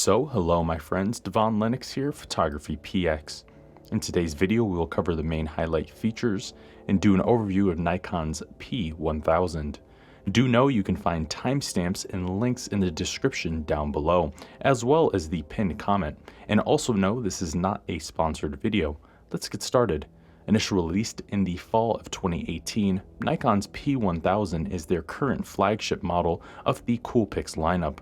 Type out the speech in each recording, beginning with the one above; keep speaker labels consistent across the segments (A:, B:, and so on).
A: So, hello my friends, Devaun Lennox here, PhotographyPX. In today's video, we will cover the main highlight features and do an overview of Nikon's P1000. Do know you can find timestamps and links in the description down below, as well as the pinned comment. And also know this is not a sponsored video. Let's get started. Initially released in the fall of 2018, Nikon's P1000 is their current flagship model of the Coolpix lineup.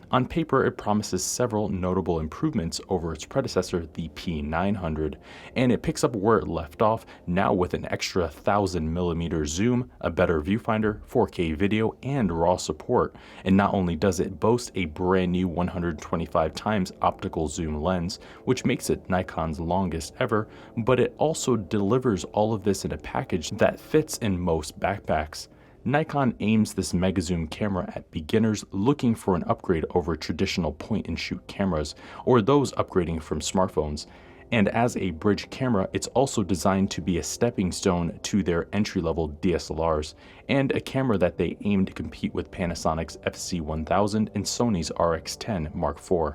A: On paper, it promises several notable improvements over its predecessor, the P900, and it picks up where it left off, now with an extra 1000mm zoom, a better viewfinder, 4K video, and RAW support. And not only does it boast a brand new 125x optical zoom lens, which makes it Nikon's longest ever, but it also delivers all of this in a package that fits in most backpacks. Nikon aims this mega zoom camera at beginners looking for an upgrade over traditional point-and-shoot cameras, or those upgrading from smartphones. And as a bridge camera, it's also designed to be a stepping stone to their entry-level DSLRs, and a camera that they aim to compete with Panasonic's FZ1000 and Sony's RX10 Mark IV.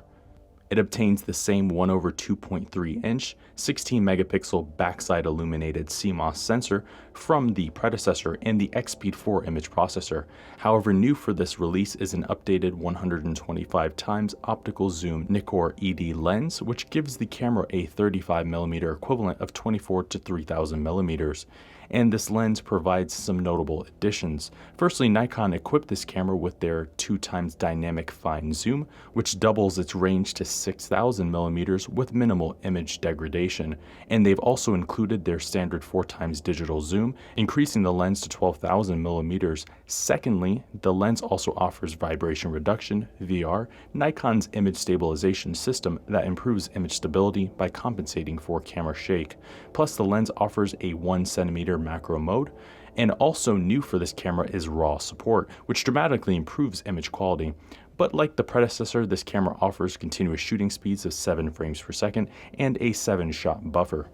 A: It obtains the same 1/2.3-inch, 16-megapixel backside illuminated CMOS sensor from the predecessor and the X-Speed 4 image processor. However, new for this release is an updated 125x optical zoom Nikkor ED lens, which gives the camera a 35mm equivalent of 24 to 3000mm. And this lens provides some notable additions. Firstly, Nikon equipped this camera with their 2x dynamic fine zoom, which doubles its range to 6000mm with minimal image degradation. And they've also included their standard 4x digital zoom, increasing the lens to 12,000mm. Secondly, the lens also offers vibration reduction, VR, Nikon's image stabilization system that improves image stability by compensating for camera shake. Plus, the lens offers a 1cm macro mode, and also new for this camera is RAW support, which dramatically improves image quality. But like the predecessor, this camera offers continuous shooting speeds of 7 frames per second and a 7-shot buffer.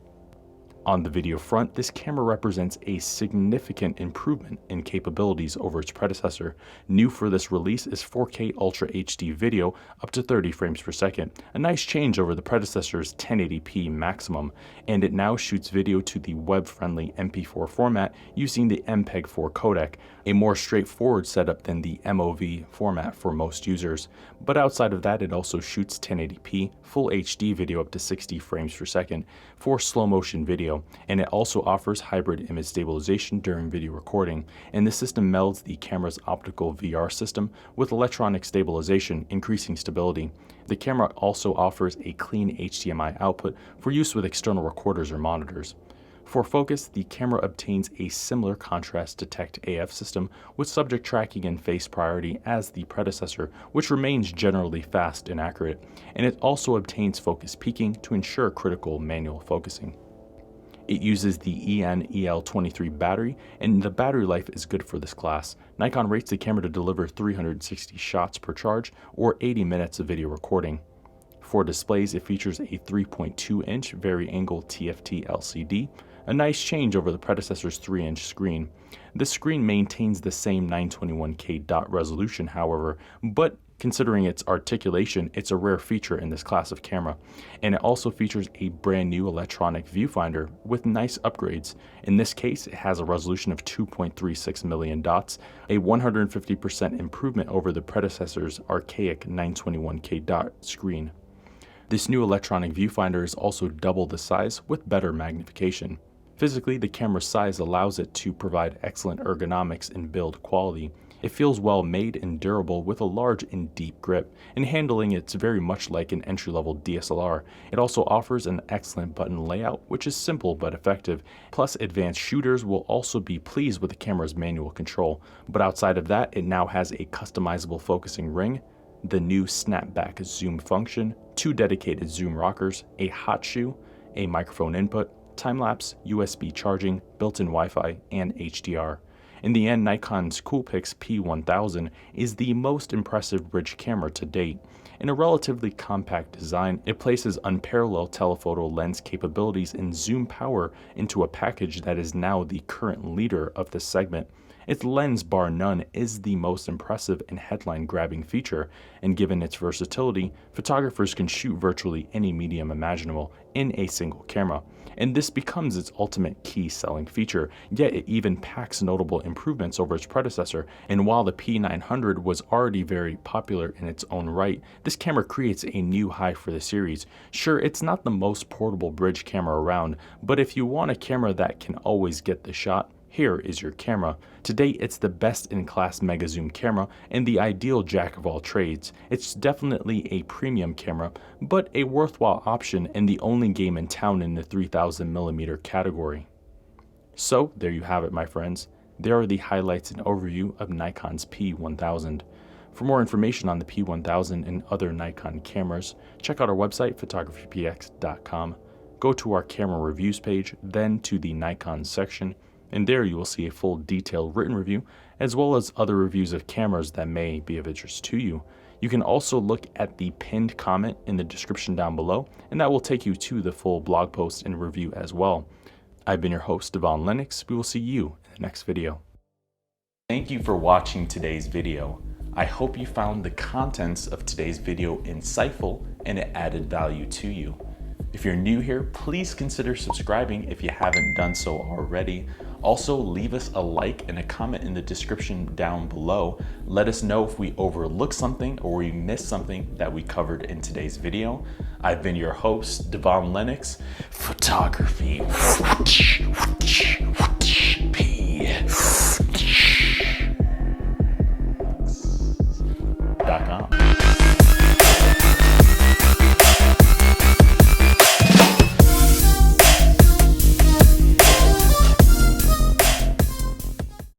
A: On the video front, this camera represents a significant improvement in capabilities over its predecessor. New for this release is 4K Ultra HD video up to 30 frames per second, a nice change over the predecessor's 1080p maximum, and it now shoots video to the web-friendly MP4 format using the MPEG-4 codec, a more straightforward setup than the MOV format for most users. But outside of that, it also shoots 1080p full HD video up to 60 frames per second for slow motion video. And it also offers hybrid image stabilization during video recording, and this system melds the camera's optical VR system with electronic stabilization, increasing stability. The camera also offers a clean HDMI output for use with external recorders or monitors. For focus, the camera obtains a similar contrast detect AF system with subject tracking and face priority as the predecessor, which remains generally fast and accurate, and it also obtains focus peaking to ensure critical manual focusing. It uses the EN-EL23 battery, and the battery life is good for this class. Nikon rates the camera to deliver 360 shots per charge, or 80 minutes of video recording. For displays, it features a 3.2-inch vari-angle TFT LCD, a nice change over the predecessor's 3-inch screen. This screen maintains the same 921K dot resolution, however, but considering its articulation, it's a rare feature in this class of camera. And it also features a brand new electronic viewfinder with nice upgrades. In this case, it has a resolution of 2.36 million dots, a 150% improvement over the predecessor's archaic 921K dot screen. This new electronic viewfinder is also double the size with better magnification. Physically, the camera's size allows it to provide excellent ergonomics and build quality. It feels well made and durable with a large and deep grip, and handling it's very much like an entry-level DSLR. It also offers an excellent button layout, which is simple but effective. Plus, advanced shooters will also be pleased with the camera's manual control. But outside of that, it now has a customizable focusing ring, the new snapback zoom function, 2 dedicated zoom rockers, a hot shoe, a microphone input, time-lapse, USB charging, built-in Wi-Fi, and HDR. In the end, Nikon's Coolpix P1000 is the most impressive bridge camera to date. In a relatively compact design, it places unparalleled telephoto lens capabilities and zoom power into a package that is now the current leader of this segment. Its lens, bar none, is the most impressive and headline-grabbing feature, and given its versatility, photographers can shoot virtually any medium imaginable in a single camera, and this becomes its ultimate key selling feature, yet it even packs notable improvements over its predecessor. And while the P900 was already very popular in its own right, this camera creates a new high for the series. Sure, it's not the most portable bridge camera around, but if you want a camera that can always get the shot, here is your camera. Today, it's the best-in-class mega zoom camera and the ideal jack of all trades. It's definitely a premium camera, but a worthwhile option and the only game in town in the 3000mm category. So there you have it, my friends. There are the highlights and overview of Nikon's P1000. For more information on the P1000 and other Nikon cameras, check out our website, PhotographyPX.com. Go to our camera reviews page, then to the Nikon section, and there you will see a full detailed written review, as well as other reviews of cameras that may be of interest to you. You can also look at the pinned comment in the description down below, and that will take you to the full blog post and review as well. I've been your host, Devaun Lennox. We will see you in the next video. Thank you for watching today's video. I hope you found the contents of today's video insightful and it added value to you. If you're new here, please consider subscribing if you haven't done so already. Also, leave us a like and a comment in the description down below. Let us know if we overlooked something or we missed something that we covered in today's video. I've been your host, Devaun Lennox. Photography.